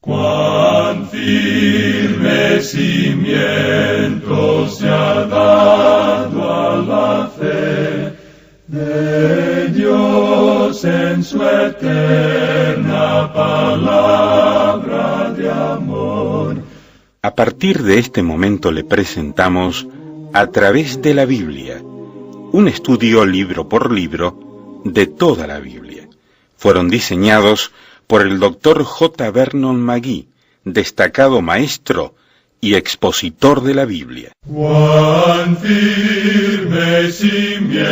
Cuán firme cimiento se ha dado a la fe de Dios en su eterna palabra de amor. A partir de este momento le presentamos A través de la Biblia, un estudio libro por libro de toda la Biblia. Fueron diseñados por el Dr. J. Vernon McGee, destacado maestro y expositor de la Biblia. Cuán firme cimiento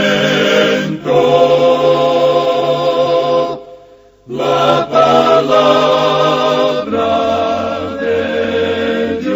la palabra de Dios.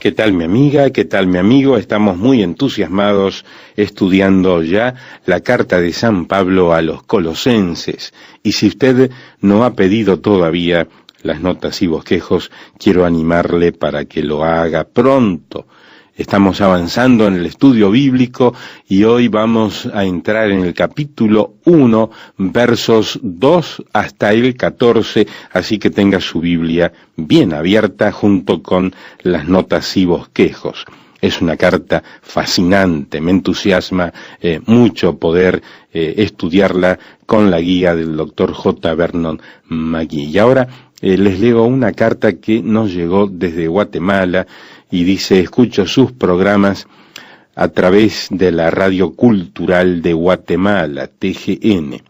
¿Qué tal mi amiga? ¿Qué tal mi amigo? Estamos muy entusiasmados estudiando ya la carta de San Pablo a los Colosenses. Y si usted no ha pedido todavía las notas y bosquejos, quiero animarle para que lo haga pronto. Estamos avanzando en el estudio bíblico y hoy vamos a entrar en el capítulo 1, versos 2 hasta el 14, así que tenga su Biblia bien abierta junto con las notas y bosquejos. Es una carta fascinante, me entusiasma mucho poder estudiarla con la guía del Dr. J. Vernon McGee. Y ahora les leo una carta que nos llegó desde Guatemala y dice: escucho sus programas a través de la Radio Cultural de Guatemala, TGN.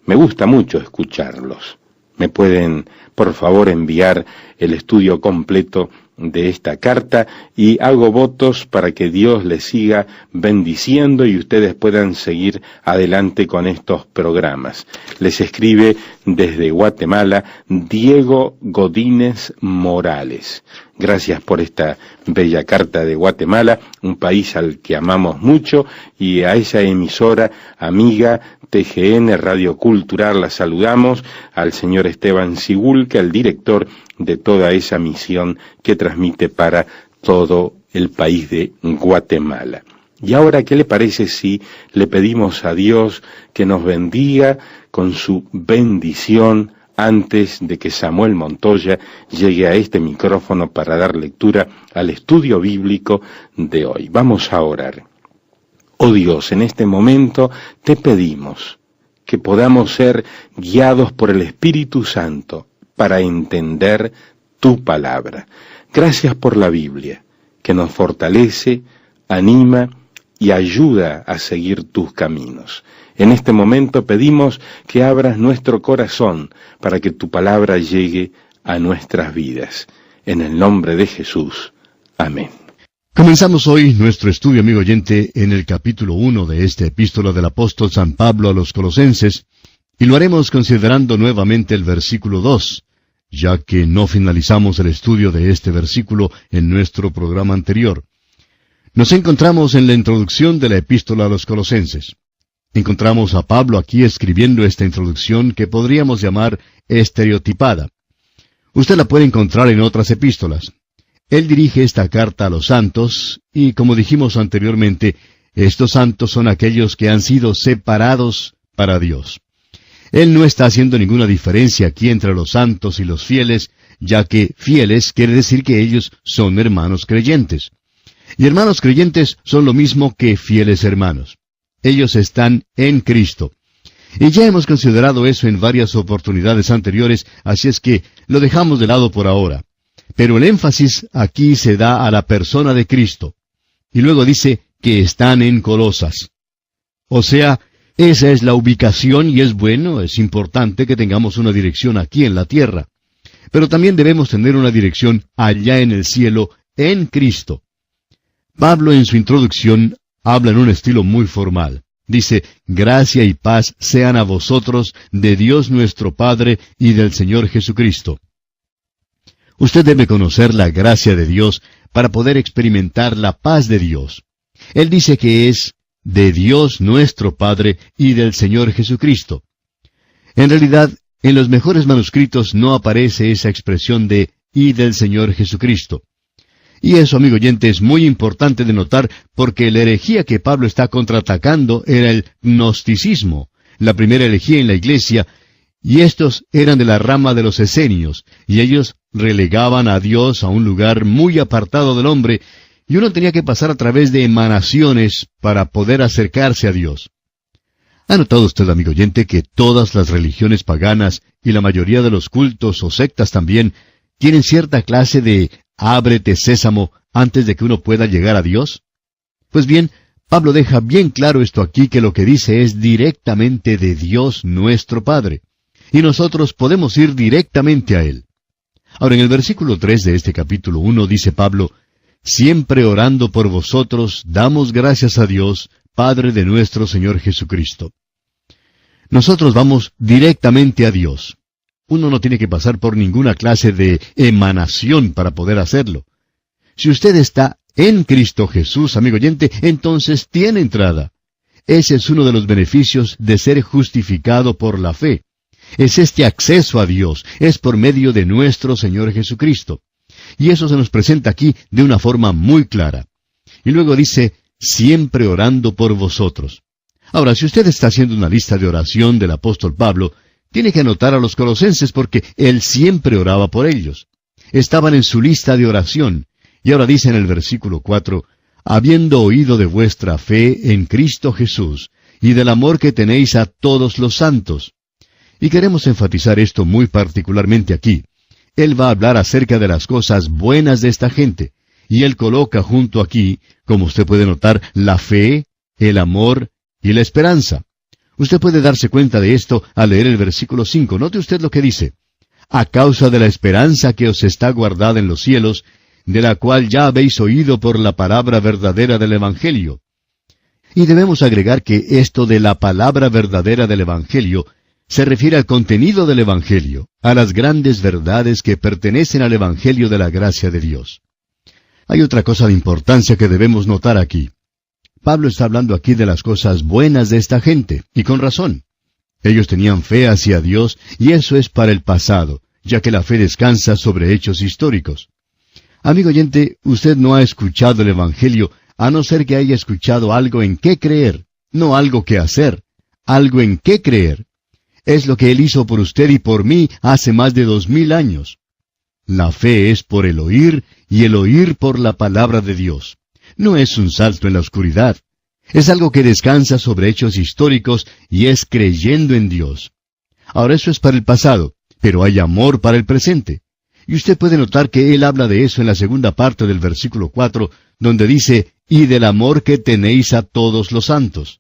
Me gusta mucho escucharlos. ¿Me pueden, por favor, enviar el estudio completo de esta carta? Y hago votos para que Dios les siga bendiciendo y ustedes puedan seguir adelante con estos programas. Les escribe desde Guatemala Diego Godínez Morales. Gracias por esta bella carta de Guatemala, un país al que amamos mucho, y a esa emisora amiga TGN Radio Cultural la saludamos, al señor Esteban Sigulca, el director de toda esa misión que transmite para todo el país de Guatemala. Y ahora, ¿qué le parece si le pedimos a Dios que nos bendiga con su bendición antes de que Samuel Montoya llegue a este micrófono para dar lectura al estudio bíblico de hoy? Vamos a orar. Oh Dios, en este momento te pedimos que podamos ser guiados por el Espíritu Santo para entender tu palabra. Gracias por la Biblia, que nos fortalece, anima y ayuda a seguir tus caminos. En este momento pedimos que abras nuestro corazón para que tu palabra llegue a nuestras vidas. En el nombre de Jesús. Amén. Comenzamos hoy nuestro estudio, amigo oyente, en el capítulo 1 de esta epístola del apóstol San Pablo a los Colosenses, y lo haremos considerando nuevamente el versículo 2, ya que no finalizamos el estudio de este versículo en nuestro programa anterior. Nos encontramos en la introducción de la epístola a los Colosenses. Encontramos a Pablo aquí escribiendo esta introducción que podríamos llamar estereotipada. Usted la puede encontrar en otras epístolas. Él dirige esta carta a los santos, y como dijimos anteriormente, estos santos son aquellos que han sido separados para Dios. Él no está haciendo ninguna diferencia aquí entre los santos y los fieles, ya que fieles quiere decir que ellos son hermanos creyentes. Y hermanos creyentes son lo mismo que fieles hermanos. Ellos están en Cristo. Y ya hemos considerado eso en varias oportunidades anteriores, así es que lo dejamos de lado por ahora. Pero el énfasis aquí se da a la persona de Cristo. Y luego dice que están en Colosas. O sea, esa es la ubicación y es bueno, es importante que tengamos una dirección aquí en la tierra. Pero también debemos tener una dirección allá en el cielo, en Cristo. Pablo en su introducción habla en un estilo muy formal. Dice: gracia y paz sean a vosotros de Dios nuestro Padre y del Señor Jesucristo. Usted debe conocer la gracia de Dios para poder experimentar la paz de Dios. Él dice que es de Dios nuestro Padre y del Señor Jesucristo. En realidad, en los mejores manuscritos no aparece esa expresión de y del Señor Jesucristo. Y eso, amigo oyente, es muy importante de notar, porque la herejía que Pablo está contraatacando era el gnosticismo, la primera herejía en la iglesia, Y estos eran de la rama de los esenios, y ellos relegaban a Dios a un lugar muy apartado del hombre, y uno tenía que pasar a través de emanaciones para poder acercarse a Dios. ¿Ha notado usted, amigo oyente, que todas las religiones paganas y la mayoría de los cultos o sectas también tienen cierta clase de ábrete sésamo antes de que uno pueda llegar a Dios? Pues bien, Pablo deja bien claro esto aquí, que lo que dice es directamente de Dios nuestro Padre, y nosotros podemos ir directamente a Él. Ahora, en el versículo 3 de este capítulo 1 dice Pablo: siempre orando por vosotros, damos gracias a Dios, Padre de nuestro Señor Jesucristo. Nosotros vamos directamente a Dios. Uno no tiene que pasar por ninguna clase de emanación para poder hacerlo. Si usted está en Cristo Jesús, amigo oyente, entonces tiene entrada. Ese es uno de los beneficios de ser justificado por la fe. Es este acceso a Dios, es por medio de nuestro Señor Jesucristo. Y eso se nos presenta aquí de una forma muy clara. Y luego dice, siempre orando por vosotros. Ahora, si usted está haciendo una lista de oración del apóstol Pablo, tiene que anotar a los colosenses porque él siempre oraba por ellos. Estaban en su lista de oración. Y ahora dice en el versículo 4, habiendo oído de vuestra fe en Cristo Jesús, y del amor que tenéis a todos los santos. Y queremos enfatizar esto muy particularmente aquí. Él va a hablar acerca de las cosas buenas de esta gente, y él coloca junto aquí, como usted puede notar, la fe, el amor y la esperanza. Usted puede darse cuenta de esto al leer el versículo 5. Note usted lo que dice. A causa de la esperanza que os está guardada en los cielos, de la cual ya habéis oído por la palabra verdadera del Evangelio. Y debemos agregar que esto de la palabra verdadera del Evangelio se refiere al contenido del Evangelio, a las grandes verdades que pertenecen al Evangelio de la gracia de Dios. Hay otra cosa de importancia que debemos notar aquí. Pablo está hablando aquí de las cosas buenas de esta gente, y con razón. Ellos tenían fe hacia Dios, y eso es para el pasado, ya que la fe descansa sobre hechos históricos. Amigo oyente, usted no ha escuchado el Evangelio, a no ser que haya escuchado algo en qué creer, no algo que hacer, algo en qué creer. Es lo que Él hizo por usted y por mí hace más de 2000 años. La fe es por el oír, y el oír por la palabra de Dios. No es un salto en la oscuridad. Es algo que descansa sobre hechos históricos y es creyendo en Dios. Ahora eso es para el pasado, pero hay amor para el presente. Y usted puede notar que él habla de eso en la segunda parte del versículo 4, donde dice, y del amor que tenéis a todos los santos.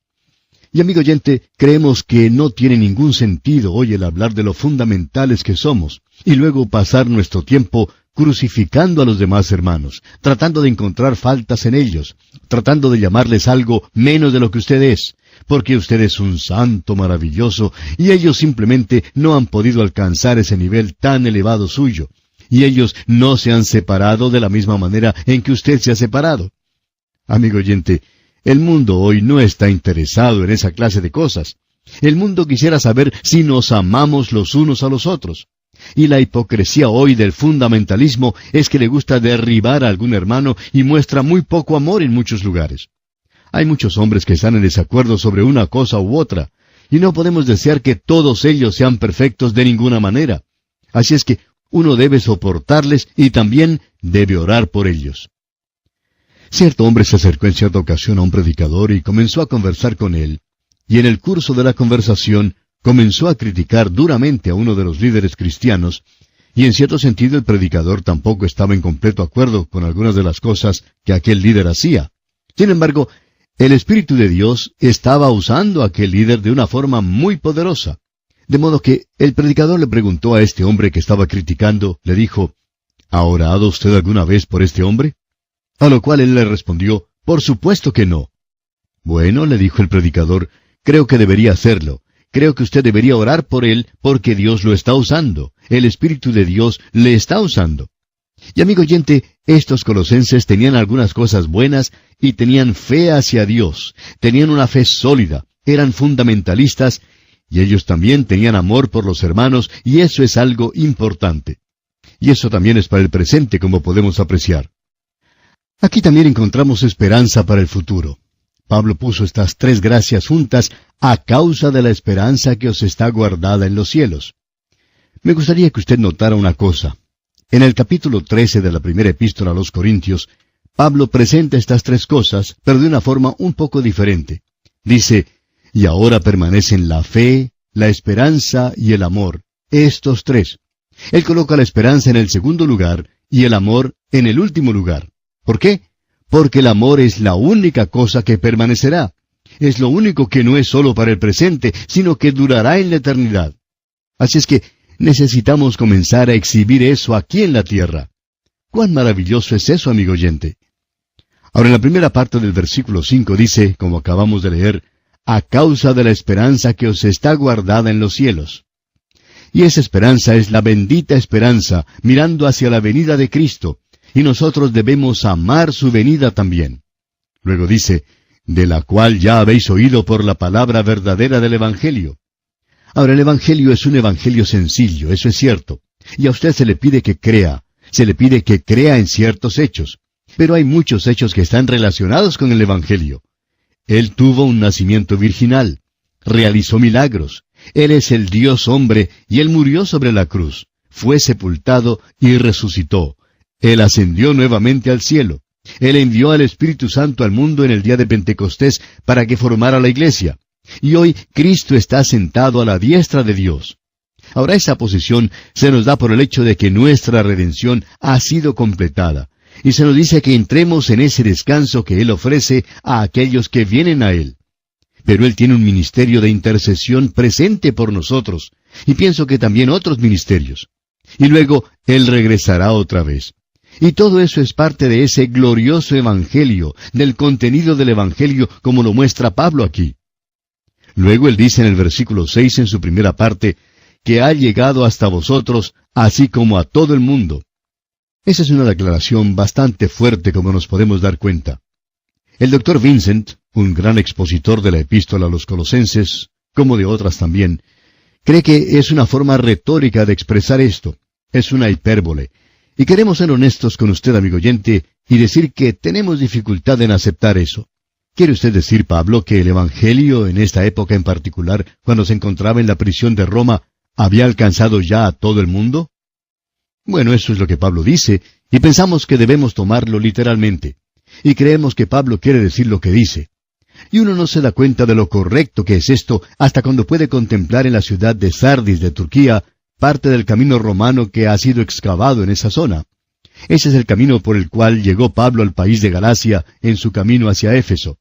Y amigo oyente, creemos que no tiene ningún sentido hoy el hablar de lo fundamentales que somos, y luego pasar nuestro tiempo crucificando a los demás hermanos, tratando de encontrar faltas en ellos, tratando de llamarles algo menos de lo que usted es, porque usted es un santo maravilloso, y ellos simplemente no han podido alcanzar ese nivel tan elevado suyo, y ellos no se han separado de la misma manera en que usted se ha separado. Amigo oyente, el mundo hoy no está interesado en esa clase de cosas. El mundo quisiera saber si nos amamos los unos a los otros. Y la hipocresía hoy del fundamentalismo es que le gusta derribar a algún hermano y muestra muy poco amor en muchos lugares. Hay muchos hombres que están en desacuerdo sobre una cosa u otra, y no podemos desear que todos ellos sean perfectos de ninguna manera. Así es que uno debe soportarles y también debe orar por ellos. Cierto hombre se acercó en cierta ocasión a un predicador y comenzó a conversar con él, y en el curso de la conversación comenzó a criticar duramente a uno de los líderes cristianos, y en cierto sentido el predicador tampoco estaba en completo acuerdo con algunas de las cosas que aquel líder hacía. Sin embargo, el Espíritu de Dios estaba usando a aquel líder de una forma muy poderosa. De modo que el predicador le preguntó a este hombre que estaba criticando, le dijo, ¿ha orado usted alguna vez por este hombre? A lo cual él le respondió, por supuesto que no. Bueno, le dijo el predicador, creo que debería hacerlo. Creo que usted debería orar por él porque Dios lo está usando. El Espíritu de Dios le está usando. Y amigo oyente, estos colosenses tenían algunas cosas buenas y tenían fe hacia Dios. Tenían una fe sólida, eran fundamentalistas y ellos también tenían amor por los hermanos y eso es algo importante. Y eso también es para el presente, como podemos apreciar. Aquí también encontramos esperanza para el futuro. Pablo puso estas tres gracias juntas a causa de la esperanza que os está guardada en los cielos. Me gustaría que usted notara una cosa. En el capítulo 13 de la primera epístola a los Corintios, Pablo presenta estas tres cosas, pero de una forma un poco diferente. Dice, y ahora permanecen la fe, la esperanza y el amor, estos tres. Él coloca la esperanza en el segundo lugar y el amor en el último lugar. ¿Por qué? Porque el amor es la única cosa que permanecerá. Es lo único que no es solo para el presente, sino que durará en la eternidad. Así es que necesitamos comenzar a exhibir eso aquí en la tierra. ¡Cuán maravilloso es eso, amigo oyente! Ahora en la primera parte del versículo 5 dice, como acabamos de leer, a causa de la esperanza que os está guardada en los cielos. Y esa esperanza es la bendita esperanza, mirando hacia la venida de Cristo, y nosotros debemos amar su venida también. Luego dice, de la cual ya habéis oído por la palabra verdadera del Evangelio. Ahora el Evangelio es un Evangelio sencillo, eso es cierto, y a usted se le pide que crea en ciertos hechos, pero hay muchos hechos que están relacionados con el Evangelio. Él tuvo un nacimiento virginal, realizó milagros, Él es el Dios hombre y Él murió sobre la cruz, fue sepultado y resucitó. Él ascendió nuevamente al cielo. Él envió al Espíritu Santo al mundo en el día de Pentecostés para que formara la iglesia. Y hoy Cristo está sentado a la diestra de Dios. Ahora esa posición se nos da por el hecho de que nuestra redención ha sido completada. Y se nos dice que entremos en ese descanso que Él ofrece a aquellos que vienen a Él. Pero Él tiene un ministerio de intercesión presente por nosotros, y pienso que también otros ministerios. Y luego Él regresará otra vez. Y todo eso es parte de ese glorioso Evangelio, del contenido del Evangelio como lo muestra Pablo aquí. Luego Él dice en el versículo 6 en su primera parte, que ha llegado hasta vosotros, así como a todo el mundo. Esa es una declaración bastante fuerte como nos podemos dar cuenta. El Dr. Vincent, un gran expositor de la epístola a los Colosenses, como de otras también, cree que es una forma retórica de expresar esto. Es una hipérbole. Y queremos ser honestos con usted, amigo oyente, y decir que tenemos dificultad en aceptar eso. ¿Quiere usted decir, Pablo, que el Evangelio en esta época en particular, cuando se encontraba en la prisión de Roma, había alcanzado ya a todo el mundo? Bueno, eso es lo que Pablo dice, y pensamos que debemos tomarlo literalmente. Y creemos que Pablo quiere decir lo que dice. Y uno no se da cuenta de lo correcto que es esto hasta cuando puede contemplar en la ciudad de Sardis de Turquía parte del camino romano que ha sido excavado en esa zona. Ese es el camino por el cual llegó Pablo al país de Galacia en su camino hacia Éfeso.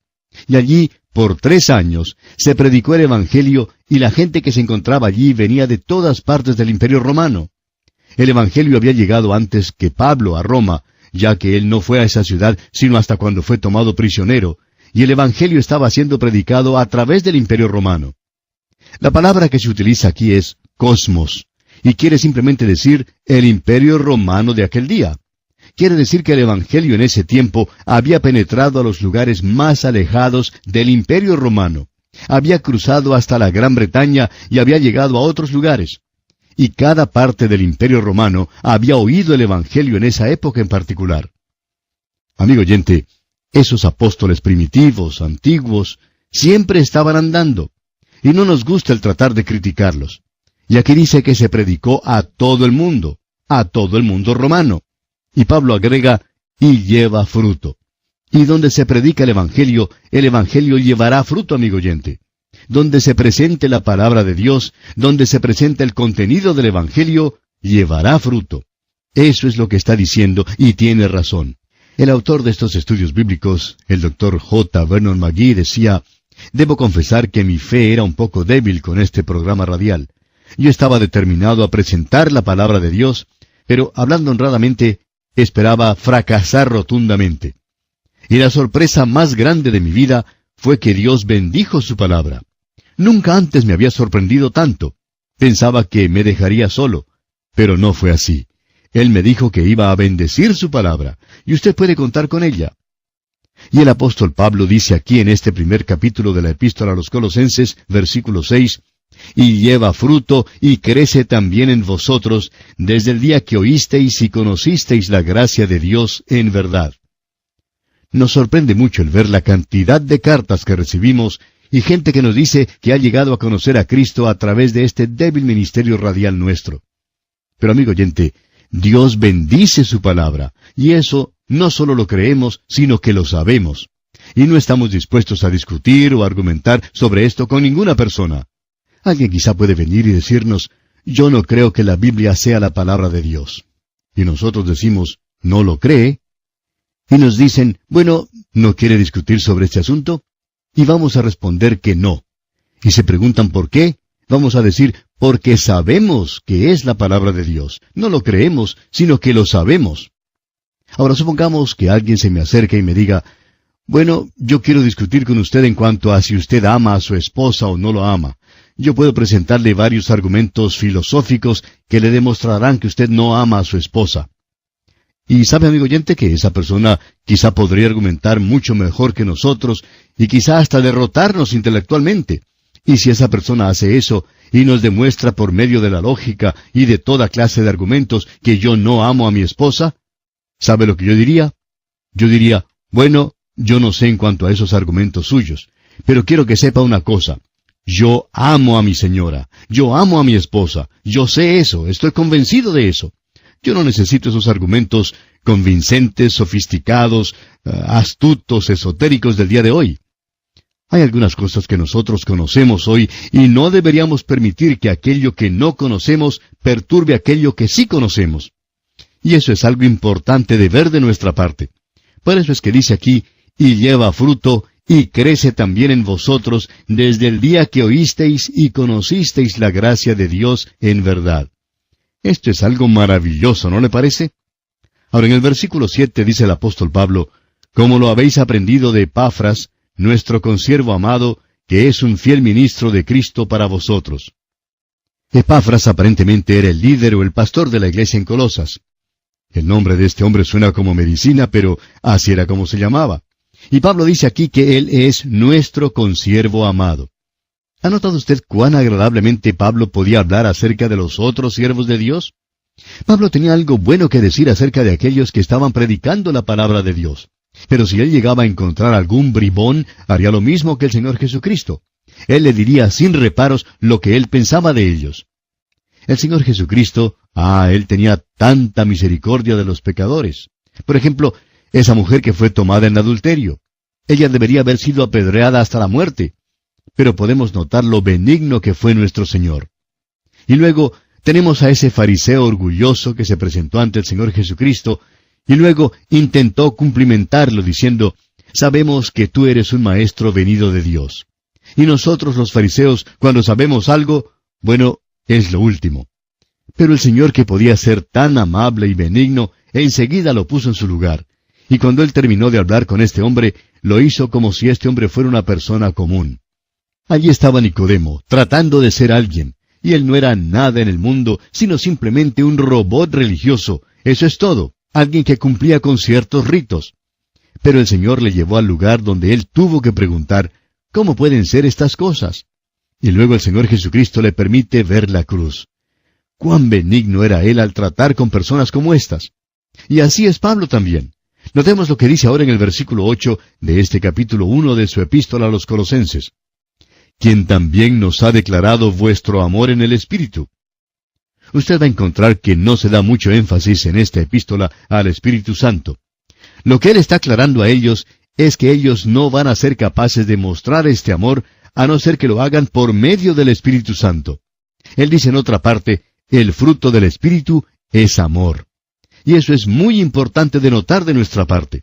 Y allí, por 3 años, se predicó el Evangelio y la gente que se encontraba allí venía de todas partes del Imperio Romano. El Evangelio había llegado antes que Pablo a Roma, ya que él no fue a esa ciudad sino hasta cuando fue tomado prisionero, y el Evangelio estaba siendo predicado a través del Imperio Romano. La palabra que se utiliza aquí es cosmos, y quiere simplemente decir el Imperio Romano de aquel día. Quiere decir que el Evangelio en ese tiempo había penetrado a los lugares más alejados del Imperio Romano. Había cruzado hasta la Gran Bretaña y había llegado a otros lugares. Y cada parte del Imperio Romano había oído el Evangelio en esa época en particular. Amigo oyente, esos apóstoles primitivos, antiguos, siempre estaban andando. Y no nos gusta el tratar de criticarlos. Y aquí dice que se predicó a todo el mundo romano. Y Pablo agrega, y lleva fruto. Y donde se predica el Evangelio llevará fruto, amigo oyente. Donde se presente la palabra de Dios, donde se presente el contenido del Evangelio, llevará fruto. Eso es lo que está diciendo, y tiene razón. El autor de estos estudios bíblicos, el Dr. J. Vernon McGee, decía, debo confesar que mi fe era un poco débil con este programa radial. Yo estaba determinado a presentar la palabra de Dios, pero hablando honradamente, esperaba fracasar rotundamente. Y la sorpresa más grande de mi vida fue que Dios bendijo su palabra. Nunca antes me había sorprendido tanto. Pensaba que me dejaría solo, pero no fue así. Él me dijo que iba a bendecir su palabra, y usted puede contar con ella. Y el apóstol Pablo dice aquí en este primer capítulo de la epístola a los Colosenses, versículo 6, y lleva fruto y crece también en vosotros desde el día que oísteis y conocisteis la gracia de Dios en verdad. Nos sorprende mucho el ver la cantidad de cartas que recibimos y gente que nos dice que ha llegado a conocer a Cristo a través de este débil ministerio radial nuestro. Pero amigo oyente, Dios bendice su palabra, y eso no solo lo creemos, sino que lo sabemos. Y no estamos dispuestos a discutir o argumentar sobre esto con ninguna persona. Alguien quizá puede venir y decirnos, yo no creo que la Biblia sea la palabra de Dios. Y nosotros decimos, ¿no lo cree? Y nos dicen, bueno, ¿no quiere discutir sobre este asunto? Y vamos a responder que no. Y se preguntan por qué, vamos a decir, porque sabemos que es la palabra de Dios. No lo creemos, sino que lo sabemos. Ahora supongamos que alguien se me acerque y me diga, bueno, yo quiero discutir con usted en cuanto a si usted ama a su esposa o no lo ama. Yo puedo presentarle varios argumentos filosóficos que le demostrarán que usted no ama a su esposa. Y sabe, amigo oyente, que esa persona quizá podría argumentar mucho mejor que nosotros y quizá hasta derrotarnos intelectualmente. Y si esa persona hace eso y nos demuestra por medio de la lógica y de toda clase de argumentos que yo no amo a mi esposa, ¿sabe lo que yo diría? Yo diría, bueno, yo no sé en cuanto a esos argumentos suyos, pero quiero que sepa una cosa. Yo amo a mi señora, yo amo a mi esposa, yo sé eso, estoy convencido de eso. Yo no necesito esos argumentos convincentes, sofisticados, astutos, esotéricos del día de hoy. Hay algunas cosas que nosotros conocemos hoy y no deberíamos permitir que aquello que no conocemos perturbe aquello que sí conocemos. Y eso es algo importante de ver de nuestra parte. Por eso es que dice aquí, y lleva fruto, y crece también en vosotros desde el día que oísteis y conocisteis la gracia de Dios en verdad. Esto es algo maravilloso, ¿no le parece? Ahora en el versículo 7 dice el apóstol Pablo, como lo habéis aprendido de Epafras, nuestro consiervo amado, que es un fiel ministro de Cristo para vosotros. Epafras aparentemente era el líder o el pastor de la iglesia en Colosas. El nombre de este hombre suena como medicina, pero así era como se llamaba. Y Pablo dice aquí que él es nuestro consiervo amado. ¿Ha notado usted cuán agradablemente Pablo podía hablar acerca de los otros siervos de Dios? Pablo tenía algo bueno que decir acerca de aquellos que estaban predicando la palabra de Dios. Pero si él llegaba a encontrar algún bribón, haría lo mismo que el Señor Jesucristo. Él le diría sin reparos lo que él pensaba de ellos. El Señor Jesucristo, él tenía tanta misericordia de los pecadores. Por ejemplo, esa mujer que fue tomada en adulterio. Ella debería haber sido apedreada hasta la muerte. Pero podemos notar lo benigno que fue nuestro Señor. Y luego tenemos a ese fariseo orgulloso que se presentó ante el Señor Jesucristo, y luego intentó cumplimentarlo diciendo, sabemos que tú eres un maestro venido de Dios. Y nosotros los fariseos, cuando sabemos algo, bueno, es lo último. Pero el Señor, que podía ser tan amable y benigno, enseguida lo puso en su lugar. Y cuando él terminó de hablar con este hombre, lo hizo como si este hombre fuera una persona común. Allí estaba Nicodemo, tratando de ser alguien, y él no era nada en el mundo, sino simplemente un robot religioso. Eso es todo, alguien que cumplía con ciertos ritos. Pero el Señor le llevó al lugar donde él tuvo que preguntar, ¿cómo pueden ser estas cosas? Y luego el Señor Jesucristo le permite ver la cruz. Cuán benigno era él al tratar con personas como estas. Y así es Pablo también. Notemos lo que dice ahora en el versículo 8 de este capítulo 1 de su epístola a los Colosenses. Quien también nos ha declarado vuestro amor en el Espíritu. Usted va a encontrar que no se da mucho énfasis en esta epístola al Espíritu Santo. Lo que él está aclarando a ellos es que ellos no van a ser capaces de mostrar este amor a no ser que lo hagan por medio del Espíritu Santo. Él dice en otra parte, el fruto del Espíritu es amor. Y eso es muy importante de notar de nuestra parte.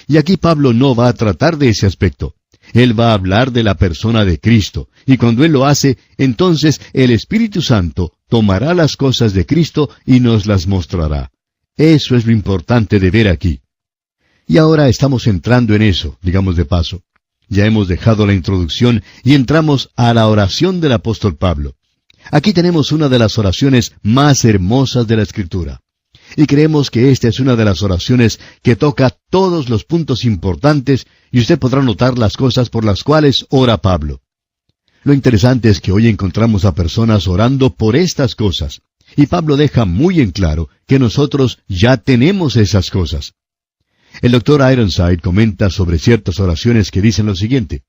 Y aquí Pablo no va a tratar de ese aspecto. Él va a hablar de la persona de Cristo, y cuando Él lo hace, entonces el Espíritu Santo tomará las cosas de Cristo y nos las mostrará. Eso es lo importante de ver aquí. Y ahora estamos entrando en eso, digamos de paso. Ya hemos dejado la introducción y entramos a la oración del apóstol Pablo. Aquí tenemos una de las oraciones más hermosas de la Escritura. Y creemos que esta es una de las oraciones que toca todos los puntos importantes, y usted podrá notar las cosas por las cuales ora Pablo. Lo interesante es que hoy encontramos a personas orando por estas cosas, y Pablo deja muy en claro que nosotros ya tenemos esas cosas. El doctor Ironside comenta sobre ciertas oraciones que dicen lo siguiente: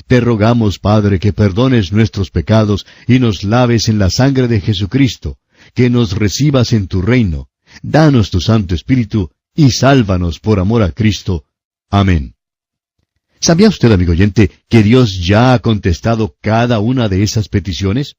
Te rogamos, Padre, que perdones nuestros pecados y nos laves en la sangre de Jesucristo, que nos recibas en tu reino. Danos tu Santo Espíritu y sálvanos por amor a Cristo. Amén. ¿Sabía usted, amigo oyente, que Dios ya ha contestado cada una de esas peticiones?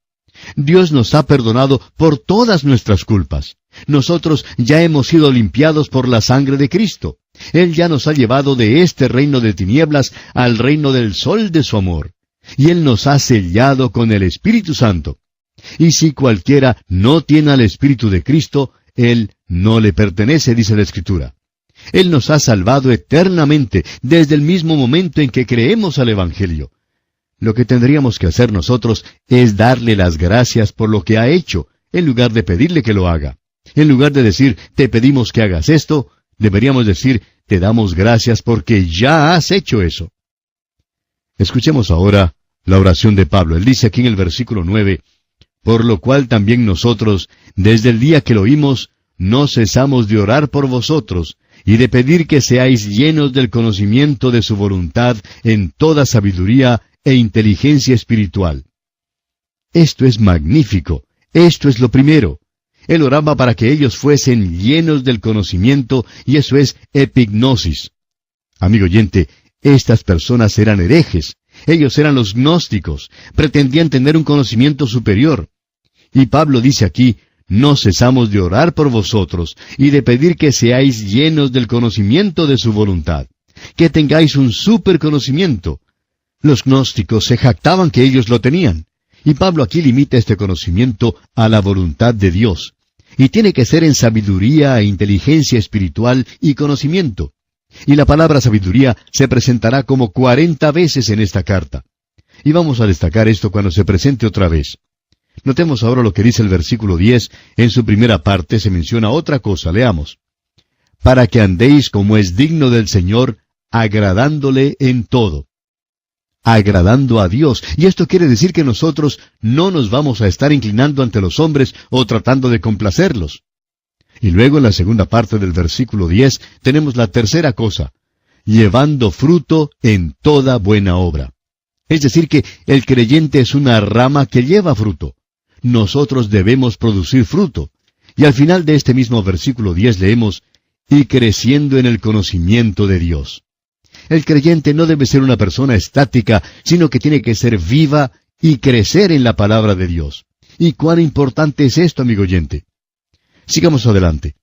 Dios nos ha perdonado por todas nuestras culpas. Nosotros ya hemos sido limpiados por la sangre de Cristo. Él ya nos ha llevado de este reino de tinieblas al reino del sol de su amor. Y Él nos ha sellado con el Espíritu Santo. Y si cualquiera no tiene al Espíritu de Cristo, Él no le pertenece, dice la Escritura. Él nos ha salvado eternamente desde el mismo momento en que creemos al Evangelio. Lo que tendríamos que hacer nosotros es darle las gracias por lo que ha hecho, en lugar de pedirle que lo haga. En lugar de decir, te pedimos que hagas esto, deberíamos decir, te damos gracias porque ya has hecho eso. Escuchemos ahora la oración de Pablo. Él dice aquí en el versículo 9, por lo cual también nosotros, desde el día que lo oímos, no cesamos de orar por vosotros, y de pedir que seáis llenos del conocimiento de su voluntad en toda sabiduría e inteligencia espiritual. Esto es magnífico. Esto es lo primero. Él oraba para que ellos fuesen llenos del conocimiento, y eso es epignosis. Amigo oyente, estas personas eran herejes. Ellos eran los gnósticos. Pretendían tener un conocimiento superior. Y Pablo dice aquí, no cesamos de orar por vosotros y de pedir que seáis llenos del conocimiento de su voluntad, que tengáis un superconocimiento. Los gnósticos se jactaban que ellos lo tenían, y Pablo aquí limita este conocimiento a la voluntad de Dios, y tiene que ser en sabiduría e inteligencia espiritual y conocimiento. Y la palabra sabiduría se presentará como 40 veces en esta carta. Y vamos a destacar esto cuando se presente otra vez. Notemos ahora lo que dice el versículo 10. En su primera parte se menciona otra cosa. Leamos. Para que andéis como es digno del Señor, agradándole en todo. Agradando a Dios. Y esto quiere decir que nosotros no nos vamos a estar inclinando ante los hombres o tratando de complacerlos. Y luego en la segunda parte del versículo 10 tenemos la tercera cosa. Llevando fruto en toda buena obra. Es decir que el creyente es una rama que lleva fruto. Nosotros debemos producir fruto. Y al final de este mismo versículo 10 leemos, y creciendo en el conocimiento de Dios. El creyente no debe ser una persona estática, sino que tiene que ser viva y crecer en la palabra de Dios. ¿Y cuán importante es esto, amigo oyente? Sigamos adelante.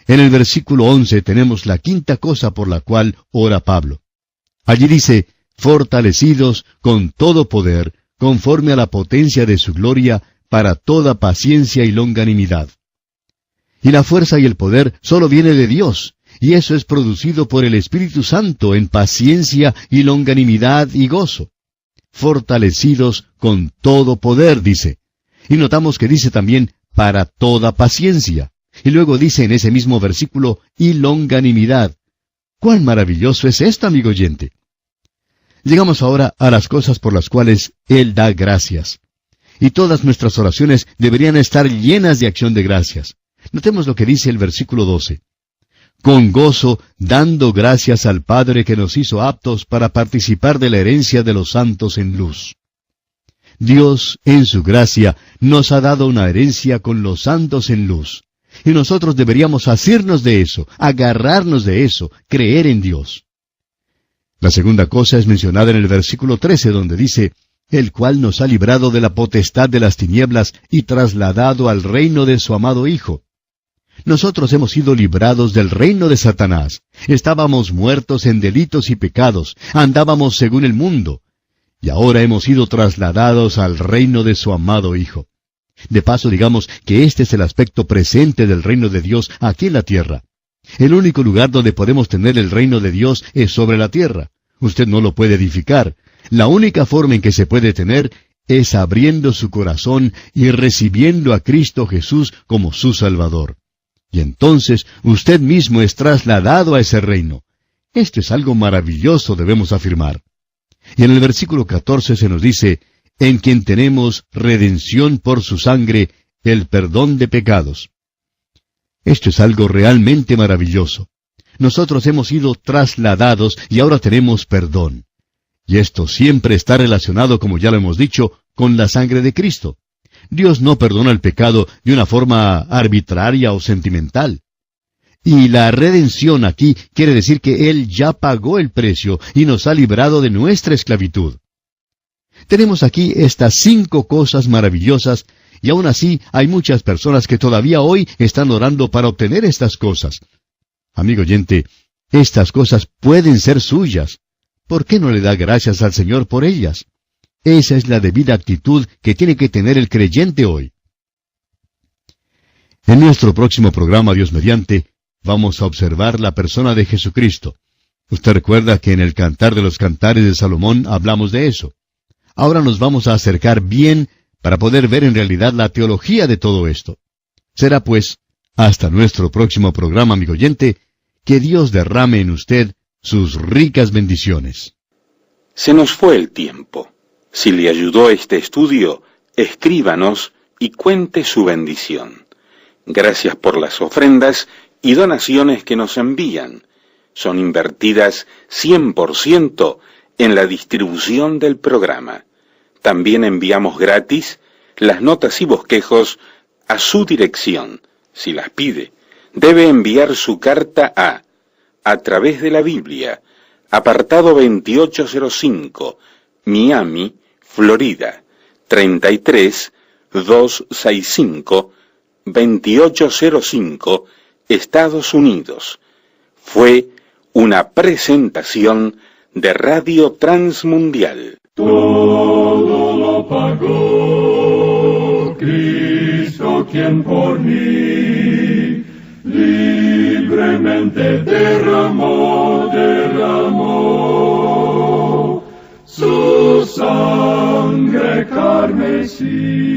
En el versículo 11 tenemos la quinta cosa por la cual ora Pablo. Allí dice, fortalecidos con todo poder, conforme a la potencia de su gloria, para toda paciencia y longanimidad. Y la fuerza y el poder solo viene de Dios, y eso es producido por el Espíritu Santo en paciencia y longanimidad y gozo. Fortalecidos con todo poder, dice. Y notamos que dice también, para toda paciencia. Y luego dice en ese mismo versículo, y longanimidad. ¡Cuán maravilloso es esto, amigo oyente! Llegamos ahora a las cosas por las cuales Él da gracias. Y todas nuestras oraciones deberían estar llenas de acción de gracias. Notemos lo que dice el versículo 12. Con gozo, dando gracias al Padre que nos hizo aptos para participar de la herencia de los santos en luz. Dios, en su gracia, nos ha dado una herencia con los santos en luz. Y nosotros deberíamos asirnos de eso, agarrarnos de eso, creer en Dios. La segunda cosa es mencionada en el versículo 13, donde dice, el cual nos ha librado de la potestad de las tinieblas y trasladado al reino de su amado Hijo. Nosotros hemos sido librados del reino de Satanás. Estábamos muertos en delitos y pecados, andábamos según el mundo, y ahora hemos sido trasladados al reino de su amado Hijo. De paso, digamos que este es el aspecto presente del reino de Dios aquí en la tierra. El único lugar donde podemos tener el reino de Dios es sobre la tierra. Usted no lo puede edificar. La única forma en que se puede tener es abriendo su corazón y recibiendo a Cristo Jesús como su Salvador. Y entonces usted mismo es trasladado a ese reino. Esto es algo maravilloso, debemos afirmar. Y en el versículo 14 se nos dice, en quien tenemos redención por su sangre, el perdón de pecados. Esto es algo realmente maravilloso. nosotros hemos sido trasladados y ahora tenemos perdón. Y esto siempre está relacionado, como ya lo hemos dicho, con la sangre de Cristo. Dios no perdona el pecado de una forma arbitraria o sentimental. Y la redención aquí quiere decir que Él ya pagó el precio y nos ha librado de nuestra esclavitud. Tenemos aquí estas 5 cosas maravillosas, y aún así hay muchas personas que todavía hoy están orando para obtener estas cosas. Amigo oyente, estas cosas pueden ser suyas. ¿Por qué no le da gracias al Señor por ellas? Esa es la debida actitud que tiene que tener el creyente hoy. En nuestro próximo programa, Dios mediante, vamos a observar la persona de Jesucristo. Usted recuerda que en el Cantar de los Cantares de Salomón hablamos de eso. Ahora nos vamos a acercar bien para poder ver en realidad la teología de todo esto. Será pues, hasta nuestro próximo programa, amigo oyente, que Dios derrame en usted sus ricas bendiciones. Se nos fue el tiempo. Si le ayudó este estudio, escríbanos y cuente su bendición. Gracias por las ofrendas y donaciones que nos envían. Son invertidas 100% en la distribución del programa. También enviamos gratis las notas y bosquejos a su dirección. Si las pide, debe enviar su carta a través de la Biblia, apartado 2805, Miami, Florida, 33265, 2805, Estados Unidos. Fue una presentación de Radio Transmundial. Todo lo pagó Cristo, quien por mí libremente derramó su sangre carmesí.